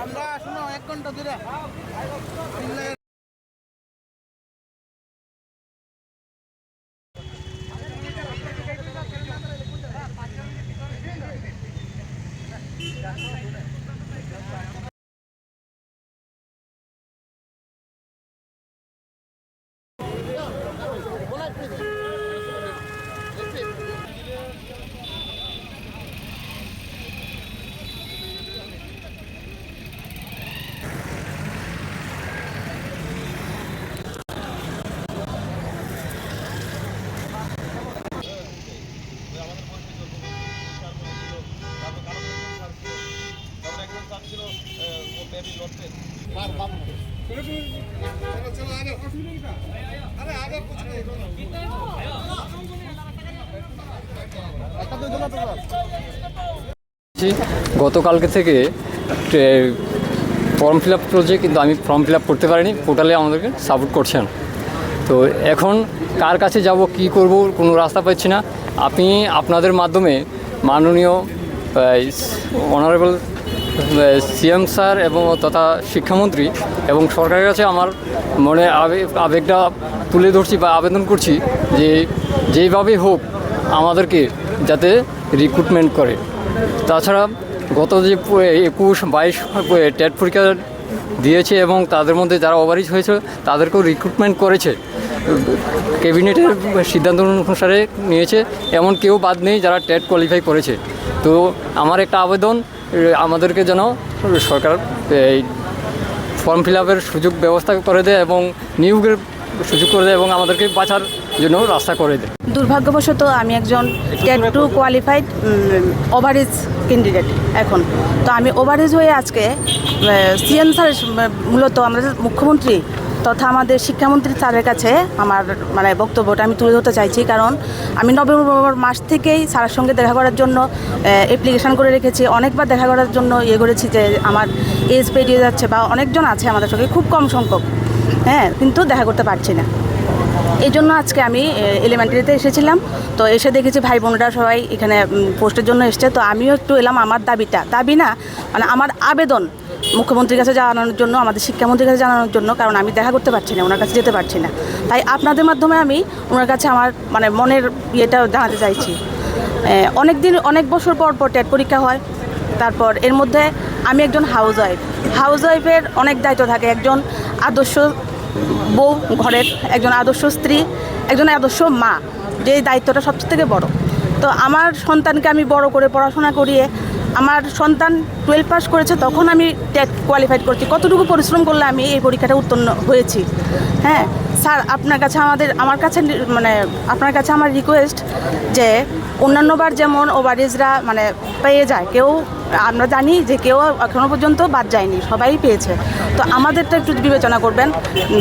আমরা শুনো 1 ঘন্টা ধরে গতকালকে থেকে ফর্ম ফিল আপ চলছে, কিন্তু আমি ফর্ম ফিল আপ করতে পারিনি। পোর্টালে আমাদেরকে সাপোর্ট করছেন। তো এখন কার কাছে যাব, কি করব, কোনো রাস্তা পাচ্ছি না। আপনি আপনাদের মাধ্যমে মাননীয় অনারেবল সিএম স্যার এবং তথা শিক্ষামন্ত্রী এবং সরকারের কাছে আমার মনে আবেগটা তুলে ধরছি বা আবেদন করছি যে যেইভাবেই হোক আমাদেরকে যাতে রিক্রুটমেন্ট করে। তাছাড়া গত যে 21-22 টেট পরীক্ষা দিয়েছে এবং তাদের মধ্যে যারা ওভারিজ হয়েছে তাদেরকেও রিক্রুটমেন্ট করেছে, ক্যাবিনেটের সিদ্ধান্ত অনুসারে নিয়েছে। এমন কেউ বাদ নেই যারা টেট কোয়ালিফাই করেছে। তো আমার একটা আবেদন, আমাদেরকে যেন সরকার এই ফর্ম ফিল আপের সুযোগ ব্যবস্থা করে দেয় এবং নিয়োগের সুযোগ করে দেয় এবং আমাদেরকে বাঁচার জন্য রাস্তা করে দেয়। দুর্ভাগ্যবশত আমি একজন টেট 2 কোয়ালিফাইড ওভারেজ ক্যান্ডিডেট এখন। তো আমি ওভারেজ হয়ে আজকে সিএম স্যার, মূলত আমাদের মুখ্যমন্ত্রী তথা আমাদের শিক্ষামন্ত্রী স্যারের কাছে আমার বক্তব্যটা আমি তুলে ধরতে চাইছি। কারণ আমি নভেম্বর মাস থেকেই স্যারের সঙ্গে দেখা করার জন্য অ্যাপ্লিকেশান করে রেখেছি। অনেকবার দেখা করার জন্য করেছি যে আমার এজ পেরিয়ে যাচ্ছে বা অনেকজন আছে আমাদের সঙ্গে, খুব কম সংখ্যক, কিন্তু দেখা করতে পারছি না। এই জন্য আজকে আমি এলিমেন্টারিতে এসেছিলাম। তো এসে দেখেছি ভাই বোনেরা সবাই এখানে পোস্টের জন্য এসছে। তো আমিও একটু এলাম আমার দাবি না আমার আবেদন মুখ্যমন্ত্রীর কাছে জানানোর জন্য, আমাদের শিক্ষামন্ত্রীর কাছে জানানোর জন্য। কারণ আমি দেখা করতে পারছি না, ওনার কাছে যেতে পারছি না। তাই আপনাদের মাধ্যমে আমি ওনার কাছে আমার মনের ইয়েটা জানাতে চাইছি। অনেক বছর পর টেট পরীক্ষা হয়। তারপর এর মধ্যে আমি একজন হাউসওয়াইফের অনেক দায়িত্ব থাকে। একজন আদর্শ বউ ঘরের, একজন আদর্শ স্ত্রী, একজন আদর্শ মা, যে দায়িত্বটা সবচেয়ে থেকে বড়। তো আমার সন্তানকে আমি বড় করে পড়াশোনা করিয়ে, আমার সন্তান 12 পাস করেছে তখন আমি টেট কোয়ালিফাইড করছি। কতটুকু পরিশ্রম করলে আমি এই পরীক্ষাটা উত্তীর্ণ হয়েছি। স্যার, আপনার কাছে আপনার কাছে আমার রিকোয়েস্ট যে অন্যান্যবার যেমন ওভারেজরা পেয়ে যায়, আমরা জানি যে কেউ এখনও পর্যন্ত বাদ যায়নি, সবাই পেয়েছে। তো আমাদেরটা একটু বিবেচনা করবেন,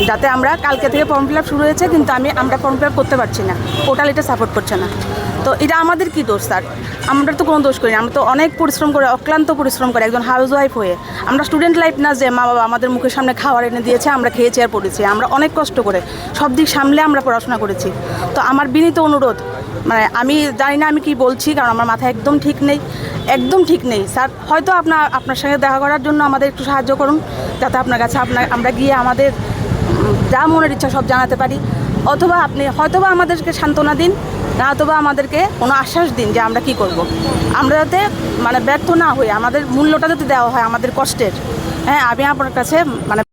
যাতে আমরা কালকে থেকে ফর্ম ফিল আপ শুরু হয়েছে, কিন্তু আমরা ফর্ম ফিল আপ করতে পারছি না, পোর্টাল এটা সাপোর্ট করছে না। তো এটা আমাদের কি দোষ স্যার? আমরা তো কোনো দোষ করি না। আমরা তো অনেক পরিশ্রম করে, অক্লান্ত পরিশ্রম করে একজন হাউসওয়াইফ হয়ে, আমরা স্টুডেন্ট লাইফ না যে মা বাবা আমাদের মুখের সামনে খাবার এনে দিয়েছে, আমরা খেয়েছি আর পড়েছি। আমরা অনেক কষ্ট করে সব দিক সামলে আমরা পড়াশোনা করেছি। তো আমার বিনীত অনুরোধ, আমি জানি না আমি কি বলছি, কারণ আমার মাথা একদম ঠিক নেই স্যার। হয়তো আপনার সঙ্গে দেখা করার জন্য আমাদের একটু সাহায্য করুন, যাতে আপনার কাছে আমরা গিয়ে আমাদের যা মনের ইচ্ছা সব জানাতে পারি। অথবা আপনি হয়তোবা আমাদেরকে সান্ত্বনা দিন, অথবা আমাদেরকে কোনো আশ্বাস দিন যে আমরা কি করব। আমরা যাতে ব্যর্থ না হই, আমাদের মূল্যটা যাতে দেওয়া হয় আমাদের কষ্টের। আমি আপনার কাছে